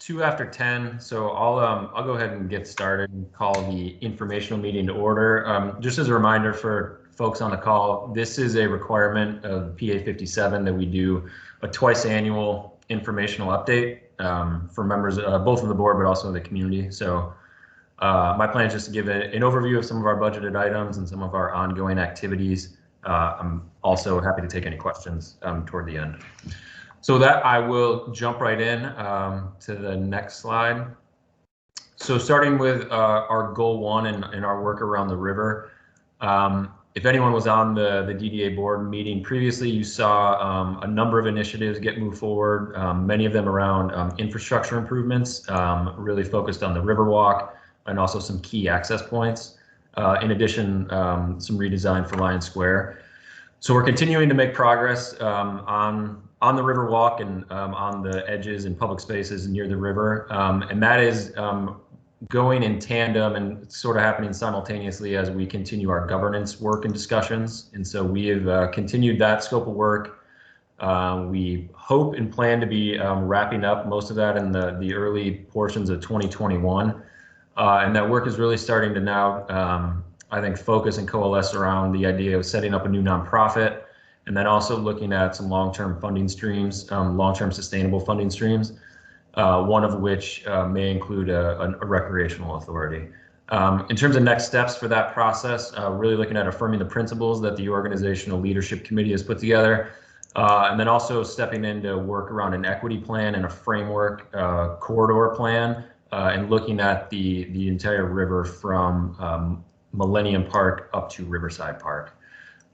2 after 10, so I'll go ahead and get started and call the informational meeting to order. Just as a reminder for folks on the call, this is a requirement of PA 57 that we do a twice annual informational update for members, both of the board, but also the community. So my plan is just to give an overview of some of our budgeted items and some of our ongoing activities. I'm also happy to take any questions toward the end. So that I will jump right in to the next slide. So starting with our goal 1 and our work around the river. If anyone was on the DDA board meeting previously, you saw a number of initiatives get moved forward, many of them around infrastructure improvements, really focused on the Riverwalk and also some key access points. In addition, some redesign for Lion Square. So we're continuing to make progress on the Riverwalk and on the edges and public spaces near the river. And that is going in tandem and sort of happening simultaneously as we continue our governance work and discussions. And so we have continued that scope of work. We hope and plan to be wrapping up most of that in the early portions of 2021. And that work is really starting to now, I think, focus and coalesce around the idea of setting up a new nonprofit, and then also looking at some long-term funding streams, long-term sustainable funding streams, one of which may include a recreational authority. In terms of next steps for that process, really looking at affirming the principles that the organizational leadership committee has put together, and then also stepping into work around an equity plan and a framework corridor plan, and looking at the entire river from Millennium Park up to Riverside Park.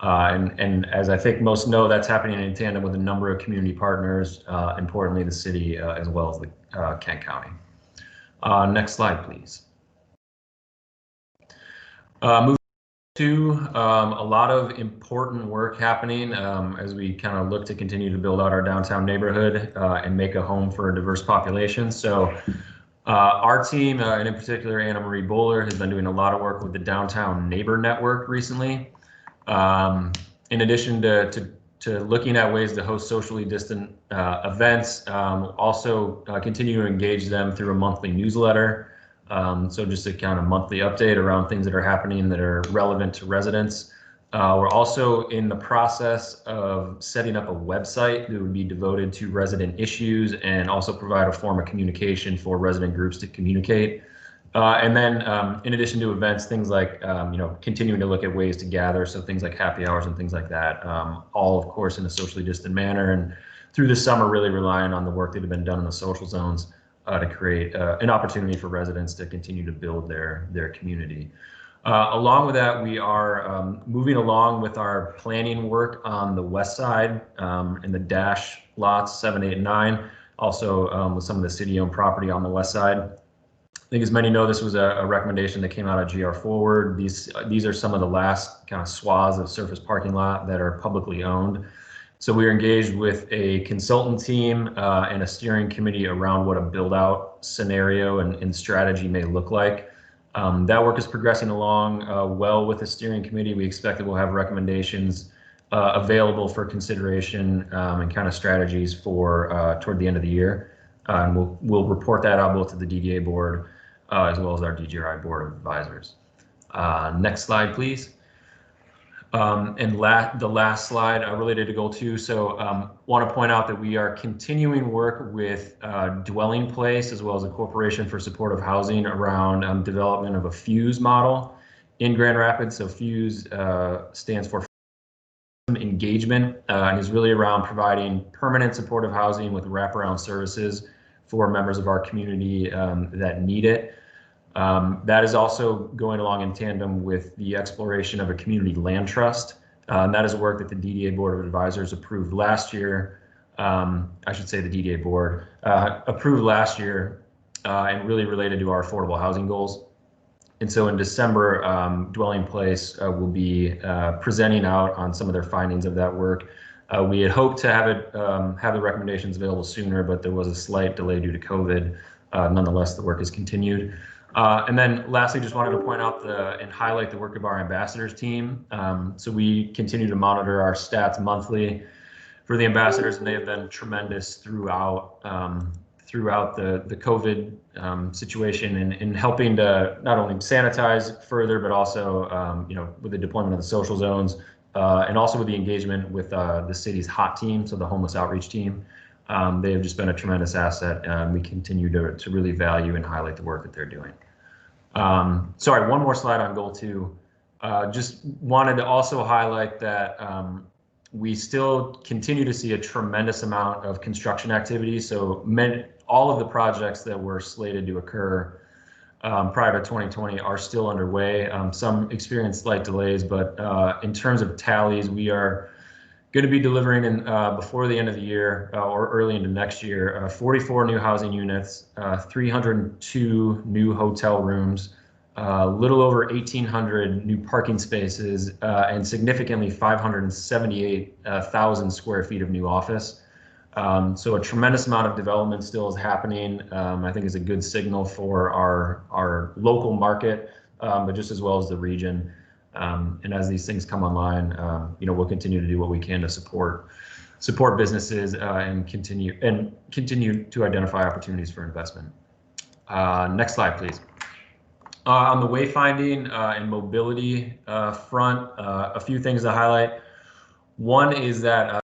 And as I think most know, that's happening in tandem with a number of community partners, importantly the city, as well as the Kent County. Next slide, please. Moving to a lot of important work happening as we kind of look to continue to build out our downtown neighborhood and make a home for a diverse population. So our team, and in particular Anna Marie Bowler, has been doing a lot of work with the Downtown Neighbor Network recently. In addition to looking at ways to host socially distant events, also continue to engage them through a monthly newsletter. So just a kind of monthly update around things that are happening that are relevant to residents. We're also in the process of setting up a website that would be devoted to resident issues and also provide a form of communication for resident groups to communicate. And then in addition to events, things like, continuing to look at ways to gather. So things like happy hours and things like that, all of course in a socially distant manner. And through the summer, really relying on the work that had been done in the social zones to create an opportunity for residents to continue to build their community. Along with that, we are moving along with our planning work on the west side in the dash lots 7, 8, and 9, also with some of the city-owned property on the west side. I think as many know, this was a recommendation that came out of GR Forward. These are some of the last kind of swaths of surface parking lot that are publicly owned. So we are engaged with a consultant team and a steering committee around what a build-out scenario and strategy may look like. That work is progressing along well with the steering committee. We expect that we'll have recommendations available for consideration and kind of strategies for toward the end of the year. And we'll report that out both to the DDA board as well as our DGRI board of advisors. Next slide, please. And the last slide related to goal 2. So want to point out that we are continuing work with Dwelling Place as well as a Corporation for Supportive Housing around development of a FUSE model in Grand Rapids. So FUSE stands for engagement and is really around providing permanent supportive housing with wraparound services for members of our community that need it. That is also going along in tandem with the exploration of a community land trust. And that is work that the DDA Board of Advisors approved last year. I should say the DDA Board approved last year and really related to our affordable housing goals. And so in December, Dwelling Place will be presenting out on some of their findings of that work. We had hoped to have the recommendations available sooner, but there was a slight delay due to COVID. Nonetheless, the work is continued. And then lastly, just wanted to point out and highlight the work of our ambassadors team. So we continue to monitor our stats monthly for the ambassadors, and they have been tremendous throughout throughout the COVID situation in helping to not only sanitize further, but also with the deployment of the social zones and also with the engagement with the city's HOT team, so the homeless outreach team. They have just been a tremendous asset, and we continue to really value and highlight the work that they're doing. Sorry, one more slide on goal 2. Just wanted to also highlight that we still continue to see a tremendous amount of construction activity. So all of the projects that were slated to occur prior to 2020 are still underway. Some experienced slight delays, but in terms of tallies, we are going to be delivering before the end of the year or early into next year, 44 new housing units, 302 new hotel rooms, a little over 1,800 new parking spaces, and significantly 578,000 square feet of new office. So a tremendous amount of development still is happening. I think is a good signal for our local market, but just as well as the region. And as these things come online, we'll continue to do what we can to support businesses and continue to identify opportunities for investment. Next slide, please. On the wayfinding and mobility front, a few things to highlight. One is that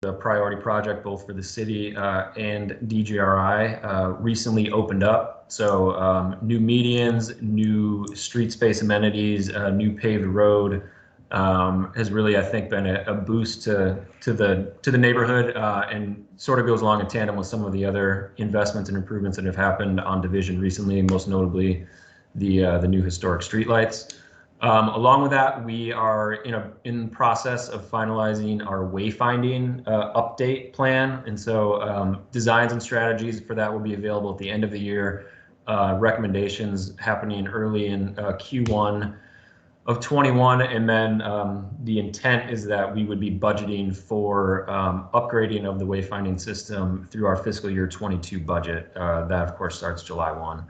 the priority project, both for the city and DGRI, recently opened up. So new medians, new street space amenities, new paved road has really, I think, been a boost to the neighborhood and sort of goes along in tandem with some of the other investments and improvements that have happened on Division recently, most notably the new historic streetlights. Along with that, we are in process of finalizing our wayfinding update plan, and so designs and strategies for that will be available at the end of the year. Recommendations happening early in Q1 of 21, and then the intent is that we would be budgeting for upgrading of the wayfinding system through our fiscal year 22 budget. That of course starts July 1.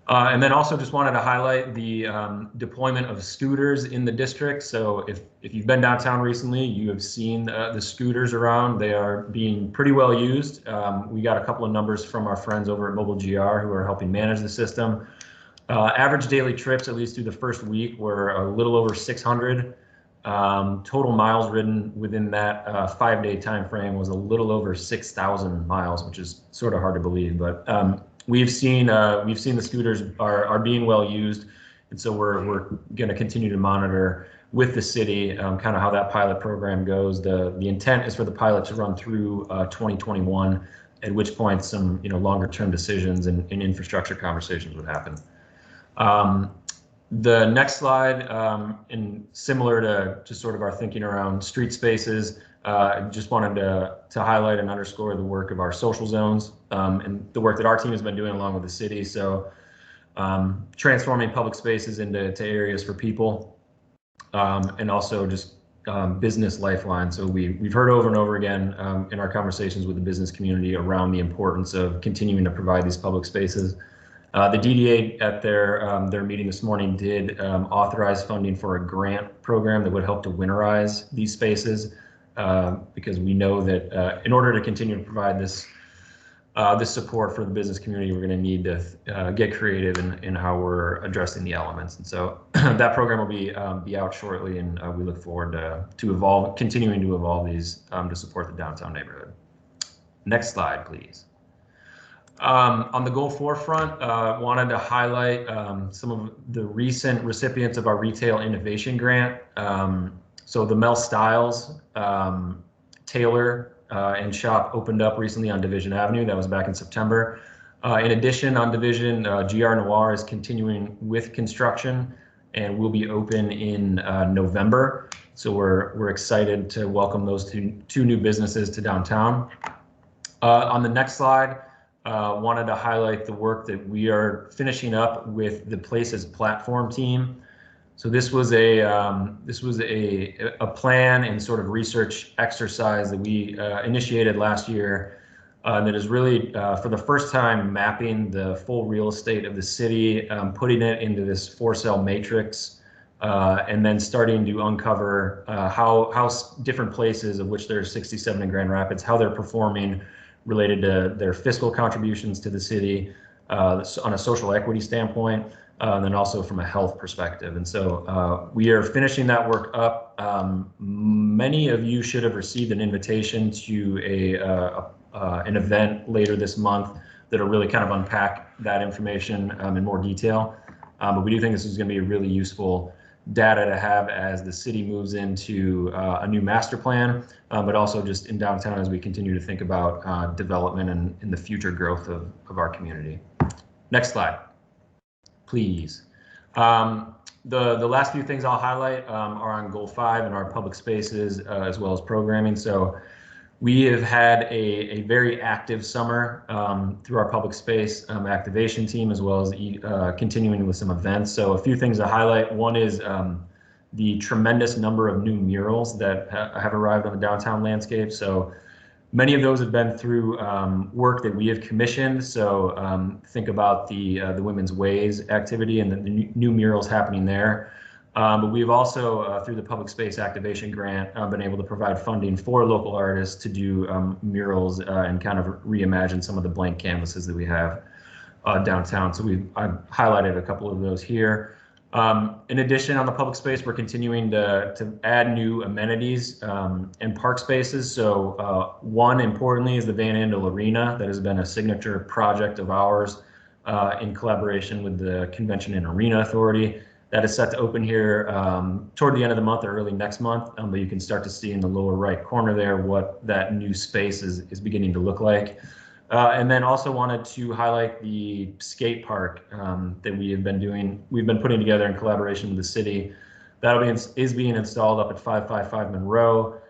And then also just wanted to highlight the deployment of scooters in the district. So if you've been downtown recently, you have seen the scooters around. They are being pretty well used. We got a couple of numbers from our friends over at Mobile GR who are helping manage the system. Average daily trips, at least through the first week, were a little over 600. Total miles ridden within that 5-day time frame was a little over 6,000 miles, which is sort of hard to believe. But we've seen the scooters are being well used, and so we're going to continue to monitor with the city kind of how that pilot program goes. The intent is for the pilot to run through 2021, at which point some longer term decisions and infrastructure conversations would happen. The next slide, and similar to sort of our thinking around street spaces, just wanted to highlight and underscore the work of our social zones and the work that our team has been doing along with the city. So transforming public spaces into areas for people and also just business lifeline. So we've heard over and over again in our conversations with the business community around the importance of continuing to provide these public spaces. The DDA at their meeting this morning did authorize funding for a grant program that would help to winterize these spaces because we know that in order to continue to provide this support for the business community, we're going to need to get creative in how we're addressing the elements. And so that program will be out shortly, and we look forward to continuing to evolve these to support the downtown neighborhood. Next slide, please. On the goal 4 front, wanted to highlight some of the recent recipients of our retail innovation grant. So the Mel Styles tailor and shop opened up recently on Division Avenue. That was back in September. In addition, on Division, GR Noir is continuing with construction and will be open in November. So we're excited to welcome those two new businesses to downtown. On the next slide, wanted to highlight the work that we are finishing up with the Places platform team. So this was a plan and sort of research exercise that we initiated last year that is really for the first time mapping the full real estate of the city, putting it into this for-sale matrix, and then starting to uncover how different places, of which there's 67 in Grand Rapids, how they're performing related to their fiscal contributions to the city on a social equity standpoint, and then also from a health perspective. And so we are finishing that work up. Many of you should have received an invitation to an event later this month that'll really kind of unpack that information in more detail. But we do think this is going to be a really useful data to have as the city moves into a new master plan, but also just in downtown as we continue to think about development and the future growth of our community. Next slide, please. The last few things I'll highlight are on Goal 5 and our public spaces as well as programming. So we have had a very active summer through our public space activation team, as well as continuing with some events. So a few things to highlight. One is the tremendous number of new murals that have arrived on the downtown landscape. So many of those have been through work that we have commissioned. So think about the Women's Ways activity and the new murals happening there. But we've also, through the Public Space Activation Grant, been able to provide funding for local artists to do murals and kind of reimagine some of the blank canvases that we have downtown. So I've highlighted a couple of those here. In addition, on the public space, we're continuing to add new amenities and park spaces. So one, importantly, is the Van Andel Arena. That has been a signature project of ours in collaboration with the Convention and Arena Authority. That is set to open here toward the end of the month or early next month, but you can start to see in the lower right corner there what that new space is beginning to look like. And then also wanted to highlight the skate park that we have been doing. We've been putting together in collaboration with the city. That is being installed up at 555 Monroe.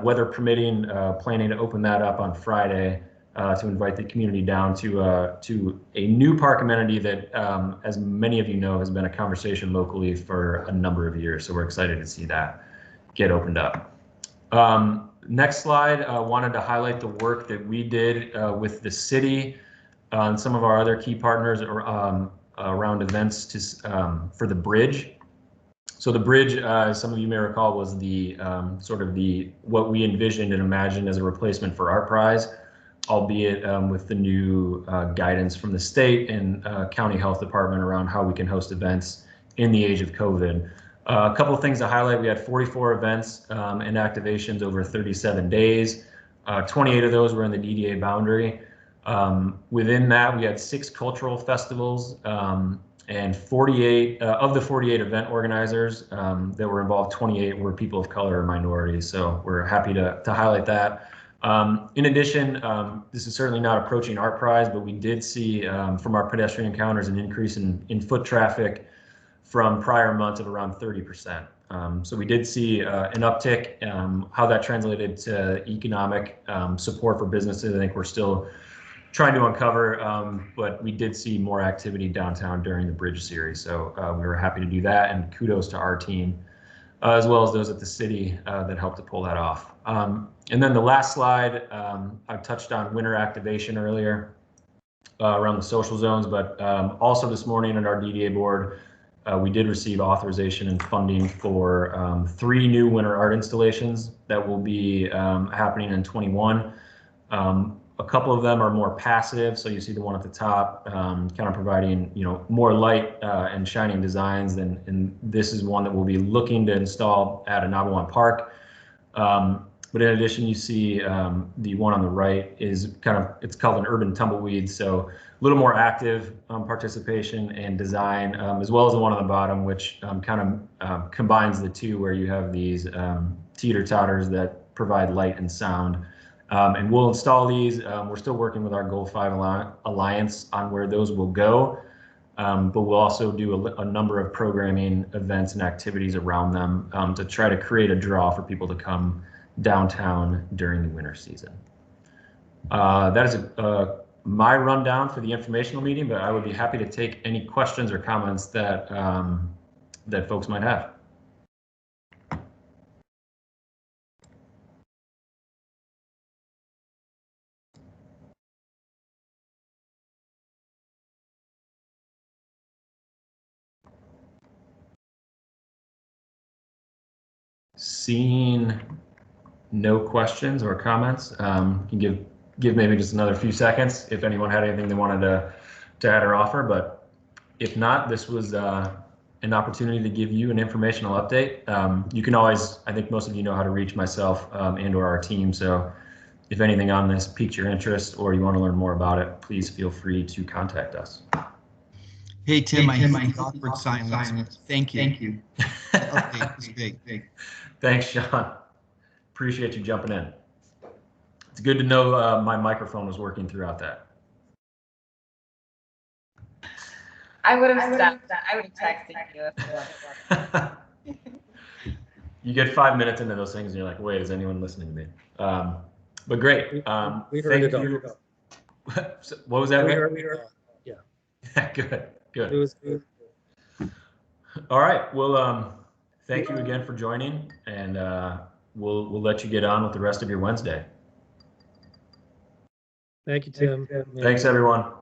Weather permitting, planning to open that up on Friday to invite the community down to a new park amenity that, as many of you know, has been a conversation locally for a number of years. So we're excited to see that get opened up. Next slide, wanted to highlight the work that we did with the city and some of our other key partners around events for the bridge. So the bridge, as some of you may recall, was the what we envisioned and imagined as a replacement for Art Prize, albeit with the new guidance from the state and county health department around how we can host events in the age of COVID. A couple of things to highlight. We had 44 events and activations over 37 days. 28 of those were in the DDA boundary. Within that, we had 6 cultural festivals, and 48 of the 48 event organizers that were involved, 28 were people of color or minorities. So we're happy to highlight that. In addition, this is certainly not approaching Art Prize, but we did see from our pedestrian encounters an increase in foot traffic from prior months of around 30%. So we did see an uptick. How that translated to economic support for businesses, I think we're still trying to uncover, but we did see more activity downtown during the Bridge Series. So we were happy to do that, and kudos to our team, as well as those at the city that helped to pull that off. And then the last slide, I touched on winter activation earlier around the social zones, but also this morning at our DDA board, we did receive authorization and funding for 3 new winter art installations that will be happening in 21. A couple of them are more passive, so you see the one at the top, kind of providing more light and shining designs, and this is one that we'll be looking to install at Anabawan Park. But in addition, you see the one on the right is it's called an urban tumbleweed, so a little more active participation and design, as well as the one on the bottom, which combines the two, where you have these teeter-totters that provide light and sound. And we'll install these. We're still working with our Goal 5 Alliance on where those will go, but we'll also do a number of programming events and activities around them to try to create a draw for people to come downtown during the winter season. That is my rundown for the informational meeting, but I would be happy to take any questions or comments that that folks might have. Seeing no questions or comments, you can give give maybe just another few seconds if anyone had anything they wanted to add or offer. But if not, this was an opportunity to give you an informational update. You can always, I think most of you know how to reach myself and or our team. So if anything on this piqued your interest or you want to learn more about it, please feel free to contact us. Hey, Tim, I hate awkward silence. Thank you. Thank you. Okay, it's big. Thanks, Sean. Appreciate you jumping in. It's good to know my microphone was working throughout that. I would have stopped that. I would have texted you if it wasn't. You get 5 minutes into those things and you're like, wait, is anyone listening to me? But great. We heard it you. What was that? We heard, yeah. Good. It was good. All right. Well, thank you again for joining, and we'll let you get on with the rest of your Wednesday. Thank you, Tim. Thanks, everyone.